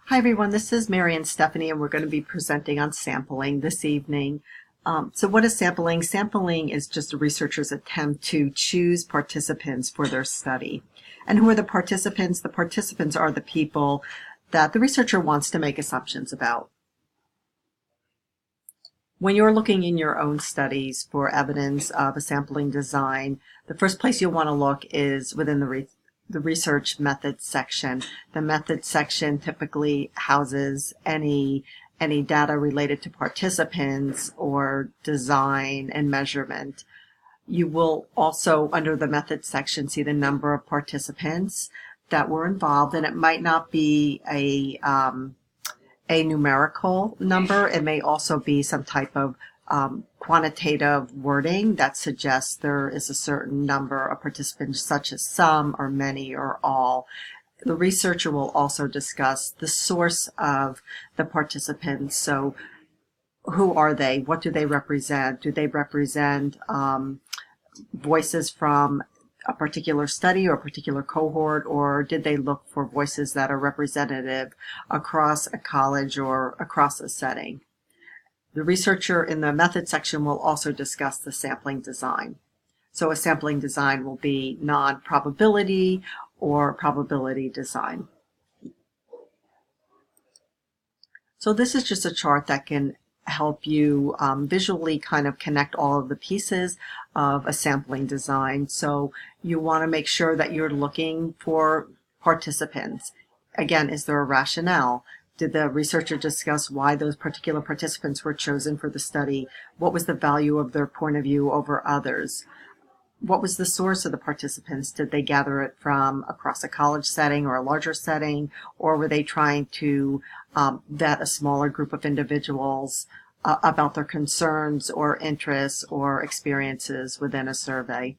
Hi everyone, this is Mary and Stephanie, and we're going to be presenting on sampling this evening. So what is sampling? Sampling is just a researcher's attempt to choose participants for their study. And who are the participants? The participants are the people that the researcher wants to make assumptions about. When you're looking in your own studies for evidence of a sampling design, the first place you'll want to look is within the research methods section. The methods section typically houses any data related to participants or design and measurement. You will also, under the methods section, see the number of participants that were involved, and it might not be a numerical number. It may also be some type of quantitative wording that suggests there is a certain number of participants, such as some or many or all. The researcher will also discuss the source of the participants. So who are they? What do they represent? Do they represent voices from a particular study or a particular cohort, or did they look for voices that are representative across a college or across a setting? The researcher in the method section will also discuss the sampling design. So a sampling design will be non-probability or probability design. So this is just a chart that can help you visually kind of connect all of the pieces of a sampling design. So you want to make sure that you're looking for participants. Again, is there a rationale? Did the researcher discuss why those particular participants were chosen for the study? What was the value of their point of view over others? What was the source of the participants? Did they gather it from across a college setting or a larger setting? Or were they trying to vet a smaller group of individuals about their concerns or interests or experiences within a survey?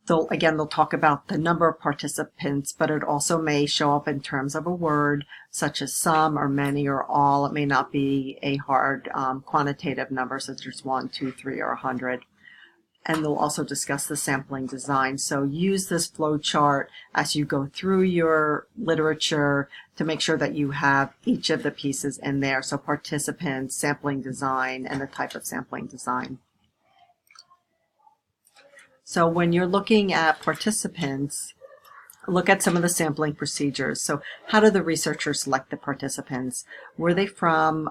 They'll talk about the number of participants, but it also may show up in terms of a word, such as some or many or all. It may not be a hard quantitative number, such as 1, 2, 3, or 100. And they'll also discuss the sampling design. So use this flow chart as you go through your literature to make sure that you have each of the pieces in there. So participants, sampling design, and the type of sampling design. So when you're looking at participants, look at some of the sampling procedures. So how do the researchers select the participants? Were they from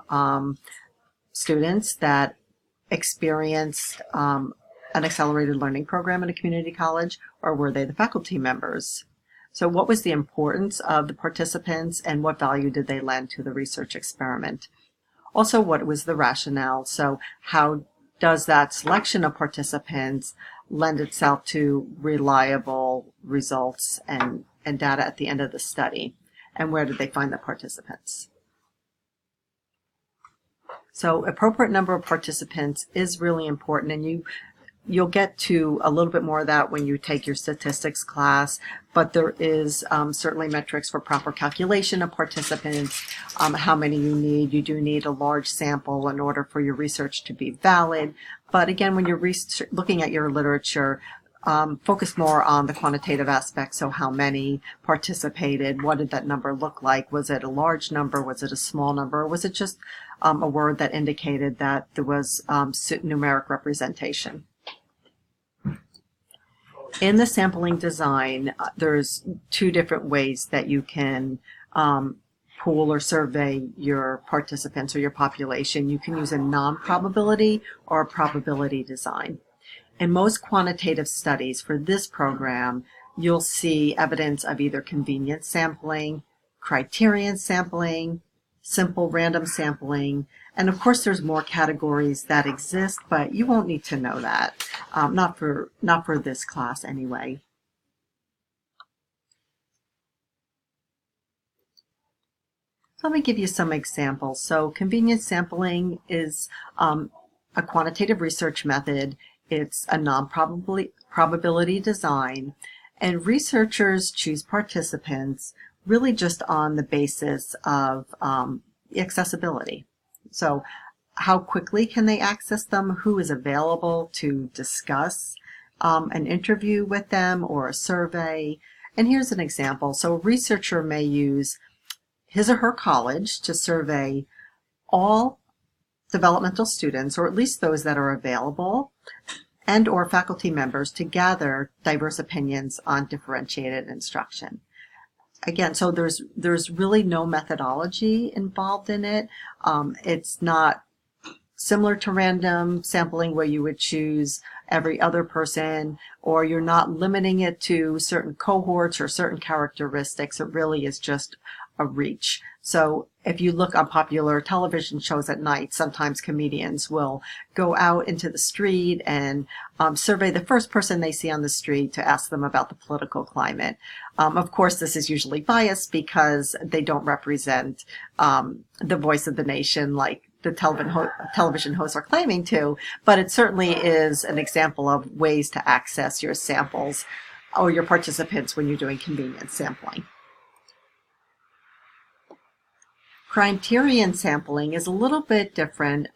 students that experienced an accelerated learning program at a community college, or were they the faculty members? So what was the importance of the participants, and what value did they lend to the research experiment? Also, what was the rationale? So how does that selection of participants lend itself to reliable results and data at the end of the study? And where did they find the participants? So appropriate number of participants is really important, and you'll get to a little bit more of that when you take your statistics class, but there is certainly metrics for proper calculation of participants, how many you need. You do need a large sample in order for your research to be valid. But again, when you're looking at your literature, focus more on the quantitative aspect. So how many participated? What did that number look like? Was it a large number? Was it a small number? Or was it just a word that indicated that there was numeric representation? In the sampling design, there's two different ways that you can pool or survey your participants or your population. You can use a non-probability or a probability design. In most quantitative studies for this program, you'll see evidence of either convenience sampling, criterion sampling, simple random sampling, and of course there's more categories that exist, but you won't need to know that. Not for this class anyway. So let me give you some examples. So convenience sampling is a quantitative research method. It's a non-probability design, and researchers choose participants really just on the basis of accessibility. So how quickly can they access them? Who is available to discuss an interview with them or a survey? And here's an example. So a researcher may use his or her college to survey all developmental students, or at least those that are available, and or faculty members to gather diverse opinions on differentiated instruction. Again, so there's really no methodology involved in it. It's not similar to random sampling where you would choose every other person, or you're not limiting it to certain cohorts or certain characteristics. It really is just a reach. So if you look on popular television shows at night, sometimes comedians will go out into the street and survey the first person they see on the street to ask them about the political climate. Of course, this is usually biased because they don't represent the voice of the nation like the television hosts are claiming to, but it certainly is an example of ways to access your samples or your participants when you're doing convenience sampling. Criterion sampling is a little bit different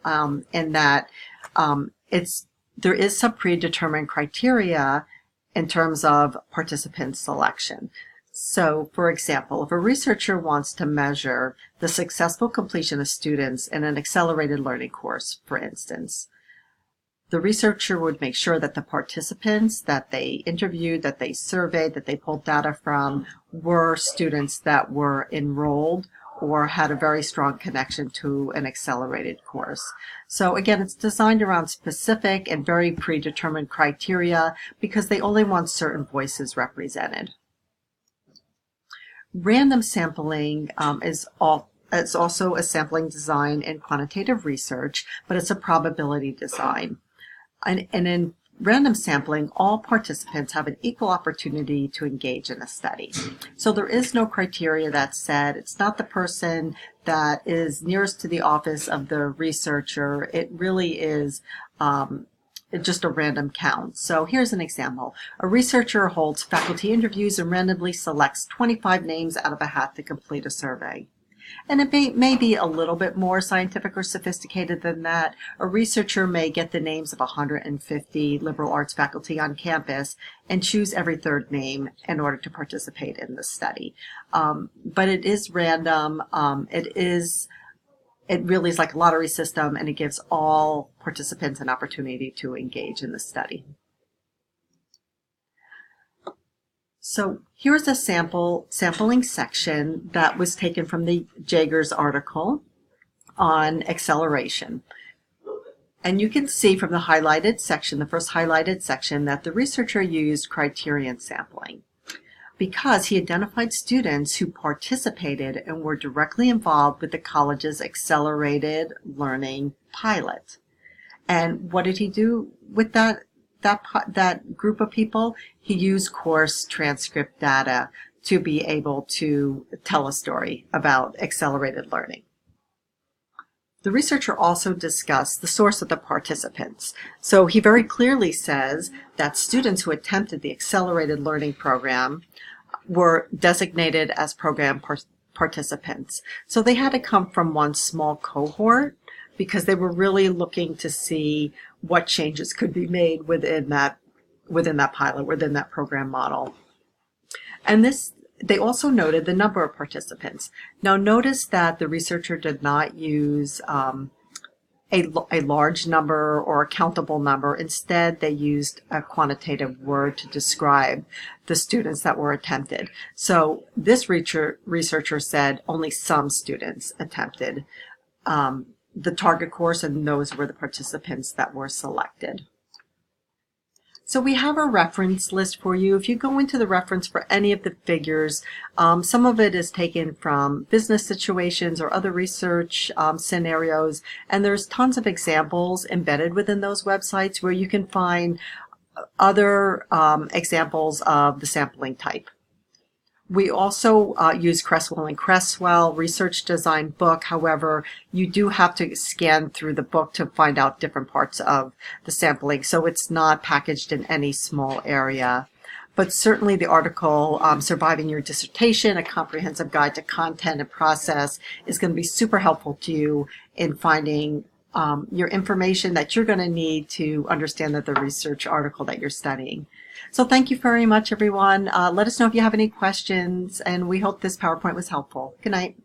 in that there is some predetermined criteria in terms of participant selection. So, for example, if a researcher wants to measure the successful completion of students in an accelerated learning course, for instance, the researcher would make sure that the participants that they interviewed, that they surveyed, that they pulled data from were students that were enrolled or had a very strong connection to an accelerated course. So again, it's designed around specific and very predetermined criteria because they only want certain voices represented. Random sampling is also a sampling design in quantitative research, but it's a probability design. And in random sampling, all participants have an equal opportunity to engage in a study. So there is no criteria that's set. It's not the person that is nearest to the office of the researcher. It really is just a random count. So here's an example. A researcher holds faculty interviews and randomly selects 25 names out of a hat to complete a survey. And it may be a little bit more scientific or sophisticated than that. A researcher may get the names of 150 liberal arts faculty on campus and choose every third name in order to participate in the study. But it is random. It really is like a lottery system, and it gives all participants an opportunity to engage in the study. So here's a sampling section that was taken from the Jagers article on acceleration. And you can see from the highlighted section, the first highlighted section, that the researcher used criterion sampling because he identified students who participated and were directly involved with the college's accelerated learning pilot. And what did he do with that group of people? He used course transcript data to be able to tell a story about accelerated learning. The researcher also discussed the source of the participants. So he very clearly says that students who attempted the accelerated learning program were designated as program participants. So they had to come from one small cohort because they were really looking to see what changes could be made within that pilot, within that program model. And they also noted the number of participants. Now notice that the researcher did not use a large number or a countable number. Instead, they used a quantitative word to describe the students that were attempted. So this researcher said only some students attempted the target course, and those were the participants that were selected. So we have a reference list for you. If you go into the reference for any of the figures, some of it is taken from business situations or other research scenarios, and there's tons of examples embedded within those websites where you can find other examples of the sampling type. We also use Creswell and Creswell research design book. However, you do have to scan through the book to find out different parts of the sampling, so it's not packaged in any small area. But certainly the article, Surviving Your Dissertation, A Comprehensive Guide to Content and Process, is going to be super helpful to you in finding your information that you're going to need to understand the research article that you're studying. So thank you very much, everyone. Let us know if you have any questions, and we hope this PowerPoint was helpful. Good night.